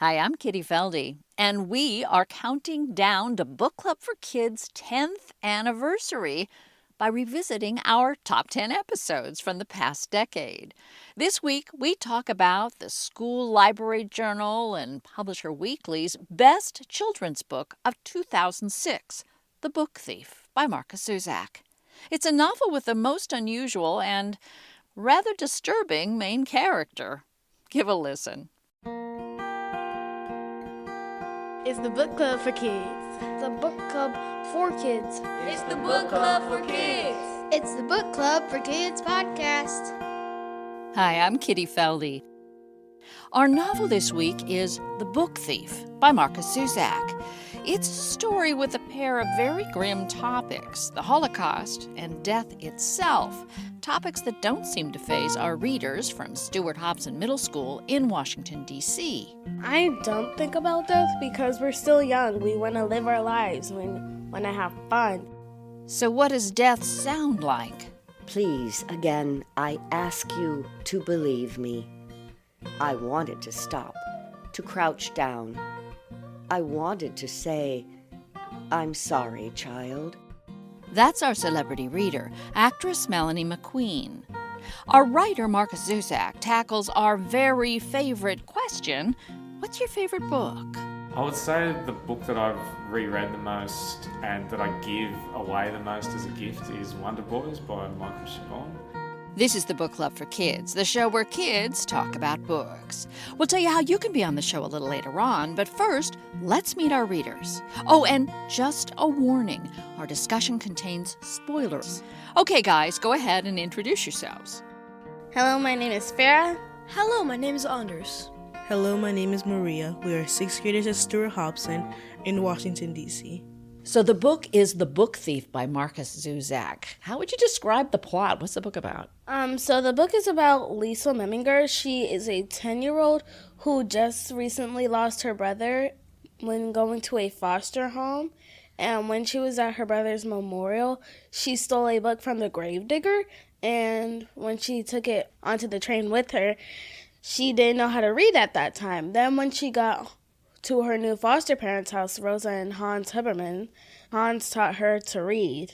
Hi, I'm Kitty Felde, and we are counting down to Book Club for Kids' 10th anniversary by revisiting our top 10 episodes from the past decade. This week, we talk about the School Library Journal and Publisher Weekly's best children's book of 2006, The Book Thief by Markus Zusak. It's a novel with the most unusual and rather disturbing main character. Give a listen. It's the book club for kids. The book club for kids. It's the book club for kids. It's the book club for kids podcast. Hi, I'm Kitty Felde. Our novel this week is The Book Thief by Markus Zusak. It's a story with a pair of very grim topics, the Holocaust and death itself, topics that don't seem to faze our readers from Stuart-Hobson Middle School in Washington, D.C. I don't think about death because we're still young. We want to live our lives. We want to have fun. So what does death sound like? Please, again, I ask you to believe me. I wanted to stop, to crouch down. I wanted to say, I'm sorry, child. That's our celebrity reader, actress Melanie MacQueen. Our writer, Markus Zusak, tackles our very favorite question, what's your favorite book? I would say the book that I've reread the most and that I give away the most as a gift is Wonder Boys by Michael Chabon. This is the Book Club for Kids, the show where kids talk about books. We'll tell you how you can be on the show a little later on, but first, let's meet our readers. Oh, and just a warning, our discussion contains spoilers. Okay, guys, go ahead and introduce yourselves. Hello, my name is Farah. Hello, my name is Anders. Hello, my name is Maria. We are 6th graders at Stuart-Hobson in Washington, D.C. So the book is The Book Thief by Markus Zusak. How would you describe the plot? What's the book about? So the book is about Lisa Meminger. She is a 10-year-old who just recently lost her brother when going to a foster home. And when she was at her brother's memorial, she stole a book from the gravedigger. And when she took it onto the train with her, she didn't know how to read at that time. Then when she got to her new foster parents' house, Rosa and Hans Huberman, Hans taught her to read.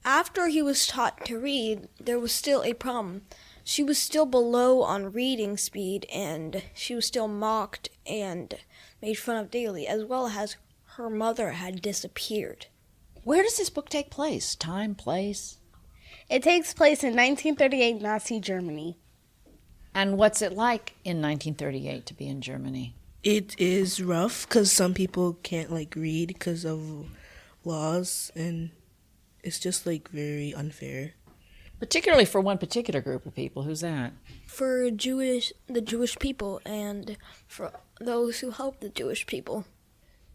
After he was taught to read, there was still a problem. She was still below on reading speed, and she was still mocked and made fun of daily, as well as her mother had disappeared. Where does this book take place? Time, place? It takes place in 1938 Nazi Germany. And what's it like in 1938 to be in Germany? It is rough because some people can't read because of laws, and it's just very unfair. Particularly for one particular group of people. Who's that? For the Jewish people, and for those who help the Jewish people.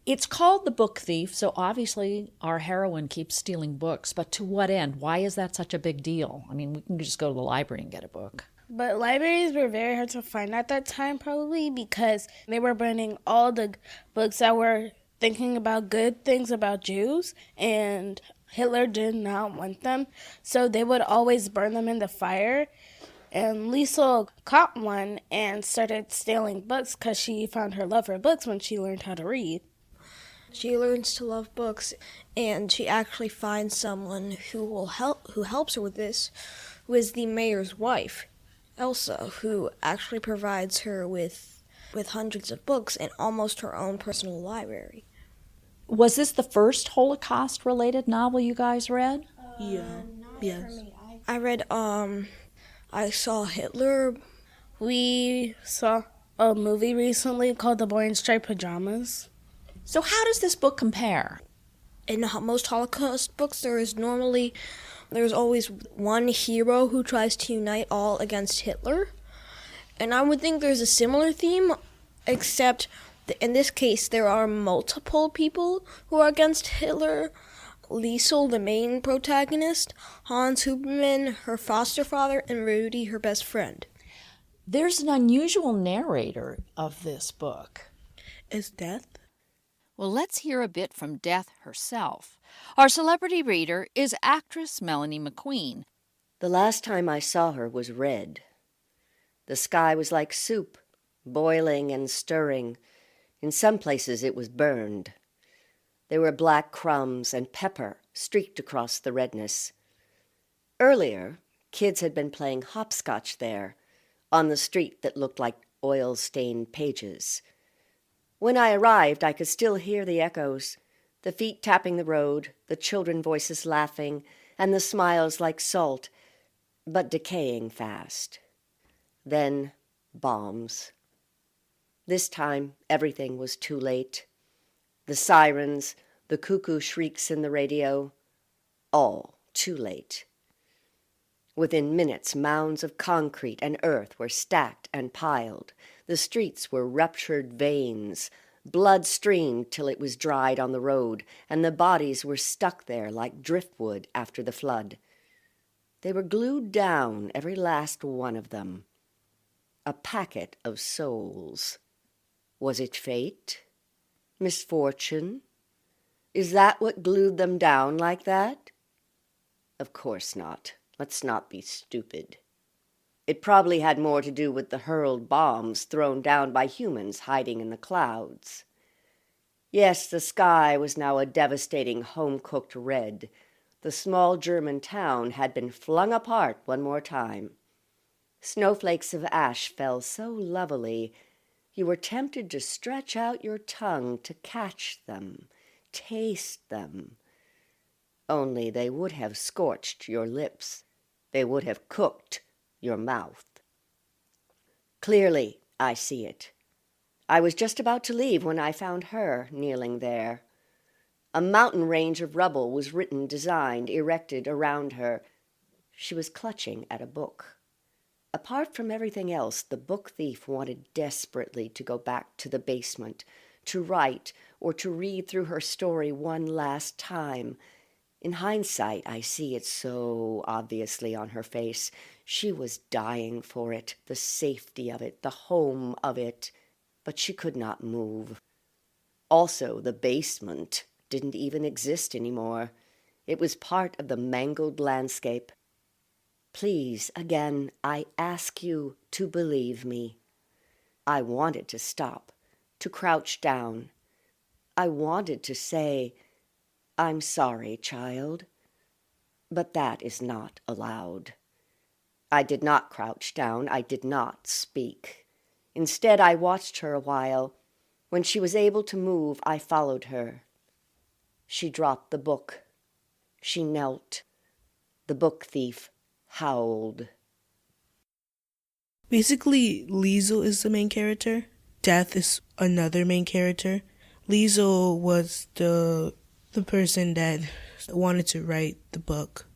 It's called The Book Thief, so obviously our heroine keeps stealing books, but to what end? Why is that such a big deal? I mean, we can just go to the library and get a book. But libraries were very hard to find at that time, probably because they were burning all the books that were thinking about good things about Jews, and Hitler did not want them, so they would always burn them in the fire. And Lisa caught one and started stealing books because she found her love for books when she learned how to read. She learns to love books, and she actually finds someone who helps her with this, who is the mayor's wife, Elsa, who actually provides her with hundreds of books and almost her own personal library. Was this the first Holocaust-related novel you guys read? Yes. I read, I saw Hitler. We saw a movie recently called The Boy in Striped Pajamas. So how does this book compare? In most Holocaust books, there's always one hero who tries to unite all against Hitler. And I would think there's a similar theme, except in this case there are multiple people who are against Hitler. Liesel, the main protagonist, Hans Huberman, her foster father, and Rudy, her best friend. There's an unusual narrator of this book. Is death? Well, let's hear a bit from Death herself. Our celebrity reader is actress Melanie MacQueen. The last time I saw her was red. The sky was like soup, boiling and stirring, In some places it was burned. There were black crumbs and pepper streaked across the redness. Earlier, kids had been playing hopscotch there, on the street that looked like oil-stained pages. When I arrived, I could still hear the echoes, the feet tapping the road, the children voices laughing, and the smiles like salt, but decaying fast. Then bombs. This time, everything was too late. The sirens, the cuckoo shrieks in the radio, all too late. Within minutes, mounds of concrete and earth were stacked and piled. The streets were ruptured veins. Blood streamed till it was dried on the road, and the bodies were stuck there like driftwood after the flood. They were glued down, every last one of them. A packet of souls. Was it fate? Misfortune? Is that what glued them down like that? Of course not. Let's not be stupid. It probably had more to do with the hurled bombs thrown down by humans hiding in the clouds. Yes, the sky was now a devastating home-cooked red. The small German town had been flung apart one more time. Snowflakes of ash fell so lovely, you were tempted to stretch out your tongue to catch them, taste them. Only they would have scorched your lips. They would have cooked your mouth. Clearly, I see it. I was just about to leave when I found her kneeling there. A mountain range of rubble was designed, erected around her. She was clutching at a book. Apart from everything else, the book thief wanted desperately to go back to the basement, to write or to read through her story one last time. In hindsight, I see it so obviously on her face. She was dying for it, the safety of it, the home of it, but she could not move. Also, the basement didn't even exist anymore. It was part of the mangled landscape. Please, again, I ask you to believe me. I wanted to stop, to crouch down. I wanted to say, I'm sorry, child, but that is not allowed. I did not crouch down. I did not speak. Instead, I watched her a while. When she was able to move, I followed her. She dropped the book. She knelt. The book thief howled. Basically, Liesel is the main character. Death is another main character. Liesel was the person that wanted to write the book,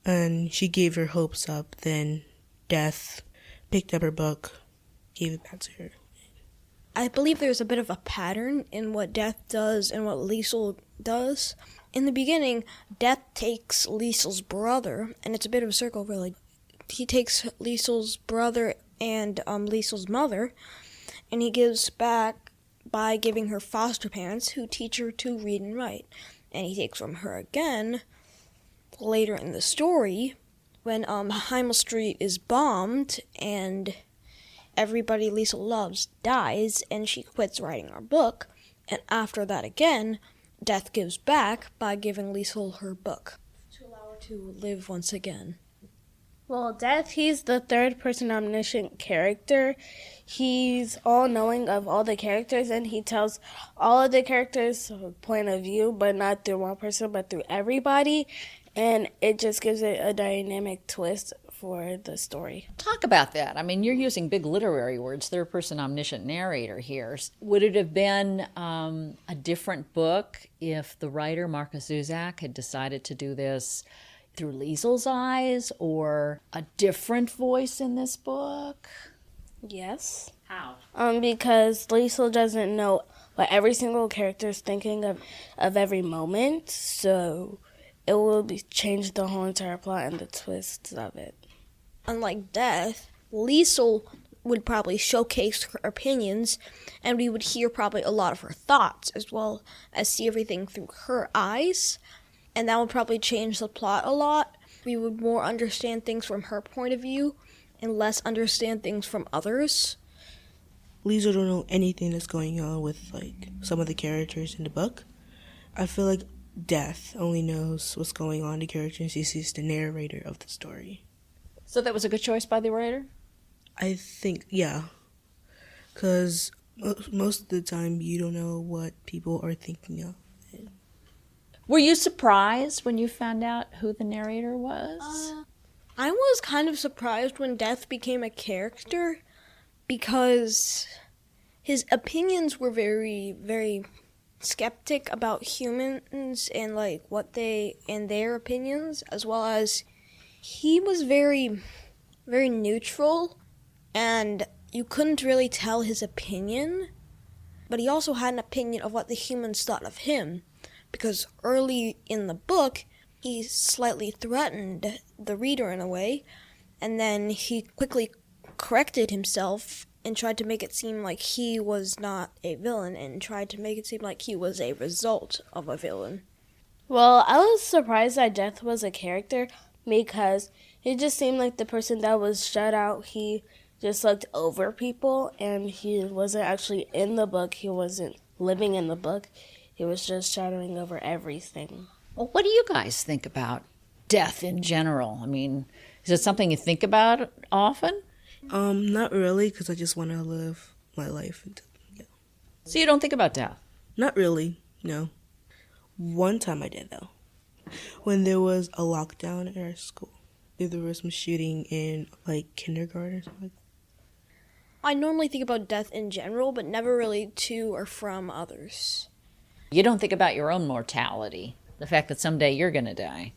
and she gave her hopes up. Then Death picked up her book, gave it back to her. I believe there's a bit of a pattern in what Death does and what Liesel does. In the beginning, Death takes Liesel's brother, and it's a bit of a circle, really. He takes Liesel's brother and Liesel's mother, and he gives back by giving her foster parents who teach her to read and write. And he takes from her again later in the story when Heimel Street is bombed and everybody Liesel loves dies and she quits writing her book. And after that again, Death gives back by giving Liesel her book to allow her to live once again. Well, Death, he's the third-person omniscient character. He's all-knowing of all the characters, and he tells all of the characters' point of view, but not through one person, but through everybody. And it just gives it a dynamic twist for the story. Talk about that. I mean, you're using big literary words, third-person omniscient narrator here. Would it have been a different book if the writer, Markus Zusak, had decided to do this through Liesel's eyes, or a different voice in this book? Yes. How? Because Liesel doesn't know what every single character is thinking of every moment, so it will change the whole entire plot and the twists of it. Unlike Death, Liesel would probably showcase her opinions, and we would hear probably a lot of her thoughts, as well as see everything through her eyes. And that would probably change the plot a lot. We would more understand things from her point of view and less understand things from others. Liesel don't know anything that's going on with, like, some of the characters in the book. I feel like Death only knows what's going on in the characters. She's the narrator of the story. So that was a good choice by the writer? I think, yeah. Because most of the time you don't know what people are thinking of. Were you surprised when you found out who the narrator was? I was kind of surprised when Death became a character because his opinions were very, very skeptic about humans and like what they and their opinions, as well as he was very, very neutral and you couldn't really tell his opinion, but he also had an opinion of what the humans thought of him. Because early in the book, he slightly threatened the reader in a way, and then he quickly corrected himself and tried to make it seem like he was not a villain and tried to make it seem like he was a result of a villain. Well, I was surprised that Death was a character because he just seemed like the person that was shut out. He just looked over people, and he wasn't actually in the book. He wasn't living in the book. He was just shadowing over everything. Well, what do you guys think about death in general? I mean, is it something you think about often? Not really, because I just want to live my life. So you don't think about death? Not really, no. One time I did, though. When there was a lockdown in our school. There was some shooting in, like, kindergarten or something like that. I normally think about death in general, but never really to or from others. You don't think about your own mortality, the fact that someday you're going to die.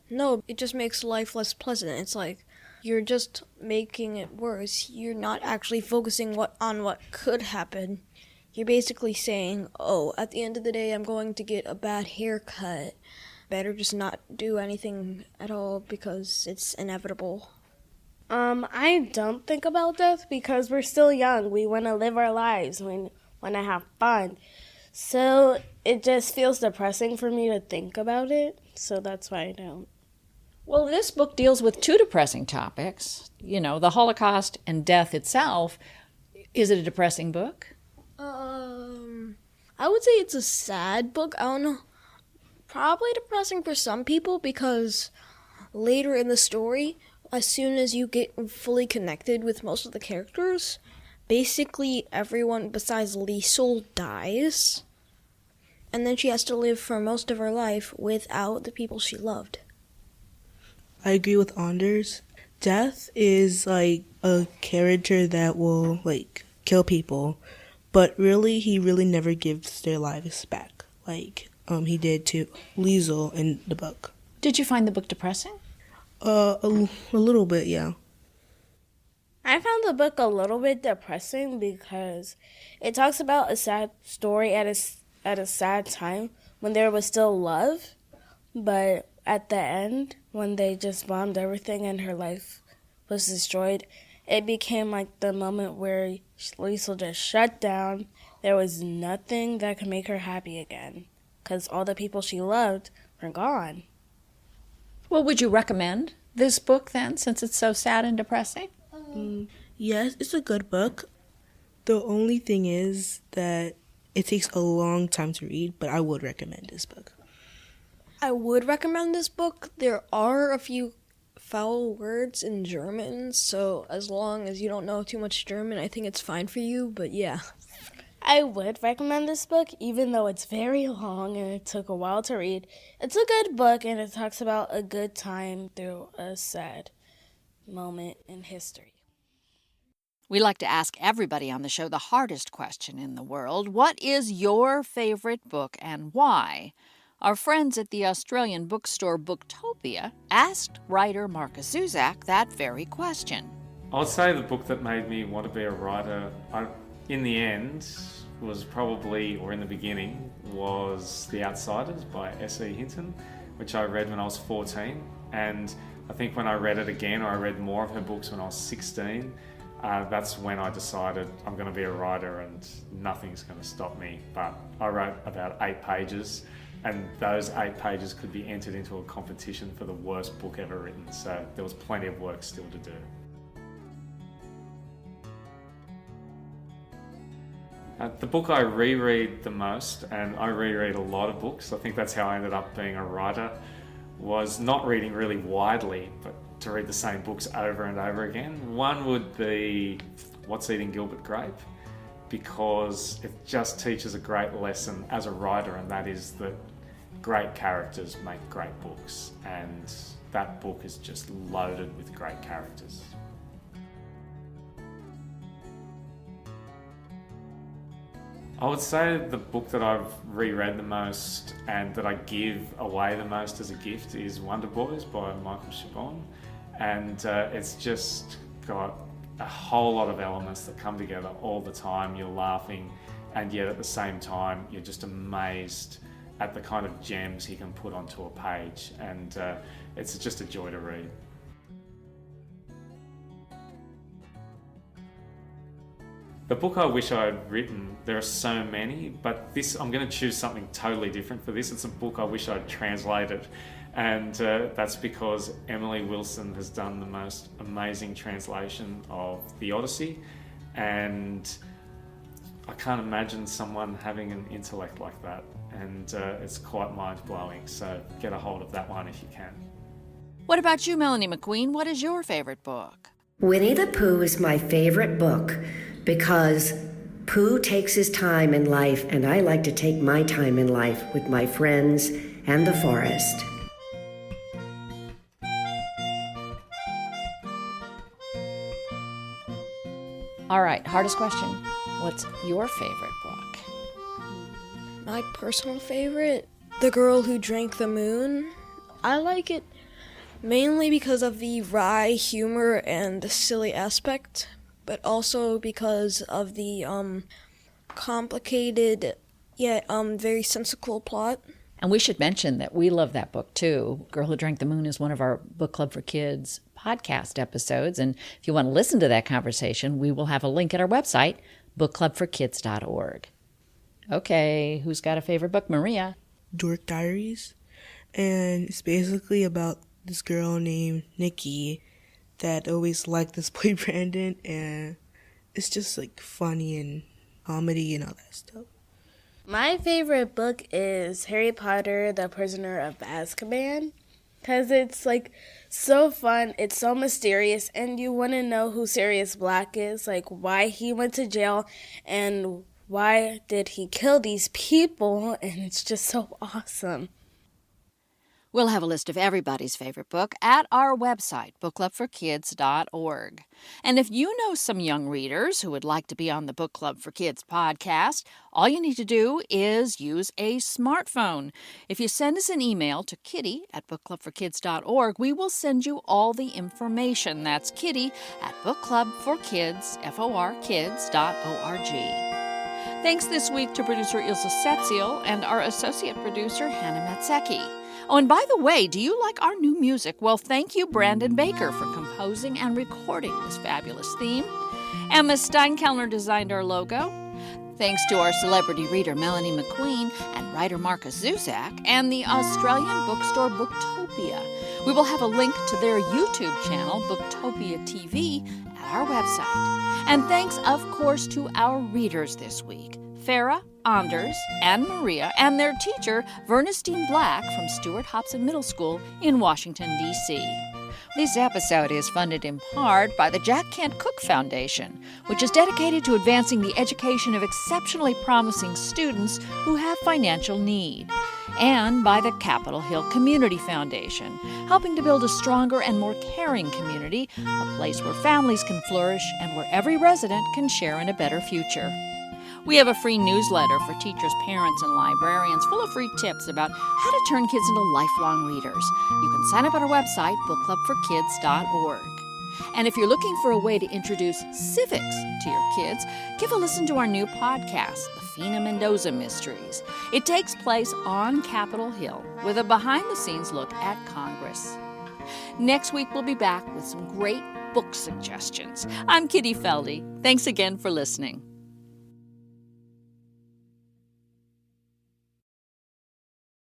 No, it just makes life less pleasant. It's like you're just making it worse. You're not actually focusing on what could happen. You're basically saying, oh, at the end of the day, I'm going to get a bad haircut. Better just not do anything at all because it's inevitable. I don't think about death because we're still young. We want to live our lives. We want to have fun. So it just feels depressing for me to think about it. So that's why I don't. Well, this book deals with two depressing topics. You know, the Holocaust and death itself. Is it a depressing book? I would say it's a sad book. I don't know. Probably depressing for some people because later in the story, as soon as you get fully connected with most of the characters, basically everyone besides Liesel dies. And then she has to live for most of her life without the people she loved. I agree with Anders. Death is like a character that will like kill people, but really he really never gives their lives back like he did to Liesel in the book. Did you find the book depressing? A little bit, yeah. I found the book a little bit depressing because it talks about a sad story at a sad time when there was still love, but at the end, when they just bombed everything and her life was destroyed, it became like the moment where Liesel just shut down. There was nothing that could make her happy again because all the people she loved were gone. Well, would you recommend this book then, since it's so sad and depressing? Yes, it's a good book. The only thing is that it takes a long time to read, but I would recommend this book. I would recommend this book. There are a few foul words in German, so as long as you don't know too much German, I think it's fine for you, but yeah. I would recommend this book, even though it's very long and it took a while to read. It's a good book, and it talks about a good time through a sad moment in history. We like to ask everybody on the show the hardest question in the world. What is your favorite book and why? Our friends at the Australian bookstore Booktopia asked writer Markus Zusak that very question. I would say the book that made me want to be a writer, in the end, was probably, or in the beginning, was The Outsiders by S.E. Hinton, which I read when I was 14. And I think when I read it again, or I read more of her books when I was 16, that's when I decided I'm going to be a writer and nothing's going to stop me. But I wrote about 8 pages, and those 8 pages could be entered into a competition for the worst book ever written. So there was plenty of work still to do. The book I reread the most, and I reread a lot of books, I think that's how I ended up being a writer, was not reading really widely, but to read the same books over and over again. One would be What's Eating Gilbert, Grape, because it just teaches a great lesson as a writer, and that is that great characters make great books, and that book is just loaded with great characters. I would say the book that I've reread the most and that I give away the most as a gift is Wonder Boys by Michael Chabon, and it's just got a whole lot of elements that come together all the time. You're laughing, and yet at the same time you're just amazed at the kind of gems he can put onto a page, and it's just a joy to read. The book I wish I had written, there are so many, but I'm going to choose something totally different for this. It's a book I wish I'd translated, and that's because Emily Wilson has done the most amazing translation of the Odyssey, and I can't imagine someone having an intellect like that, and it's quite mind-blowing, so get a hold of that one if you can. What about you, Melanie MacQueen? What is your favorite book? Winnie the Pooh is my favorite book because Pooh takes his time in life, and I like to take my time in life with my friends and the forest. All right, hardest question. What's your favorite book? My personal favorite, The Girl Who Drank the Moon. I like it mainly because of the wry humor and the silly aspect, but also because of the complicated yet very sensical plot. And we should mention that we love that book too. Girl Who Drank the Moon is one of our Book Club for Kids podcast episodes. And if you want to listen to that conversation, we will have a link at our website, bookclubforkids.org. Okay, who's got a favorite book? Maria. Dork Diaries. And it's basically about this girl named Nikki that always liked this boy Brandon, and it's just like funny and comedy and all that stuff. My favorite book is Harry Potter, The Prisoner of Azkaban, because it's like so fun, it's so mysterious, and you want to know who Sirius Black is, like why he went to jail and why did he kill these people, and it's just so awesome. We'll have a list of everybody's favorite book at our website, bookclubforkids.org. And if you know some young readers who would like to be on the Book Club for Kids podcast, all you need to do is use a smartphone. If you send us an email to kitty@bookclubforkids.org, we will send you all the information. That's kitty@bookclubforkids.org. Thanks this week to producer Ilse Setziel and our associate producer Hannah Matsecki. Oh, and by the way, do you like our new music? Well, thank you, Brandon Baker, for composing and recording this fabulous theme. Emma Steinkellner designed our logo. Thanks to our celebrity reader, Melanie MacQueen, and writer Markus Zusak, and the Australian bookstore Booktopia. We will have a link to their YouTube channel, Booktopia TV, at our website. And thanks, of course, to our readers this week, Farah, Anders, and Maria, and their teacher, Vernestine Black from Stuart-Hobson Middle School in Washington, D.C. This episode is funded in part by the Jack Kent Cooke Foundation, which is dedicated to advancing the education of exceptionally promising students who have financial need, and by the Capitol Hill Community Foundation, helping to build a stronger and more caring community, a place where families can flourish and where every resident can share in a better future. We have a free newsletter for teachers, parents, and librarians full of free tips about how to turn kids into lifelong readers. You can sign up at our website, bookclubforkids.org. And if you're looking for a way to introduce civics to your kids, give a listen to our new podcast, The Fina Mendoza Mysteries. It takes place on Capitol Hill with a behind-the-scenes look at Congress. Next week, we'll be back with some great book suggestions. I'm Kitty Felde. Thanks again for listening.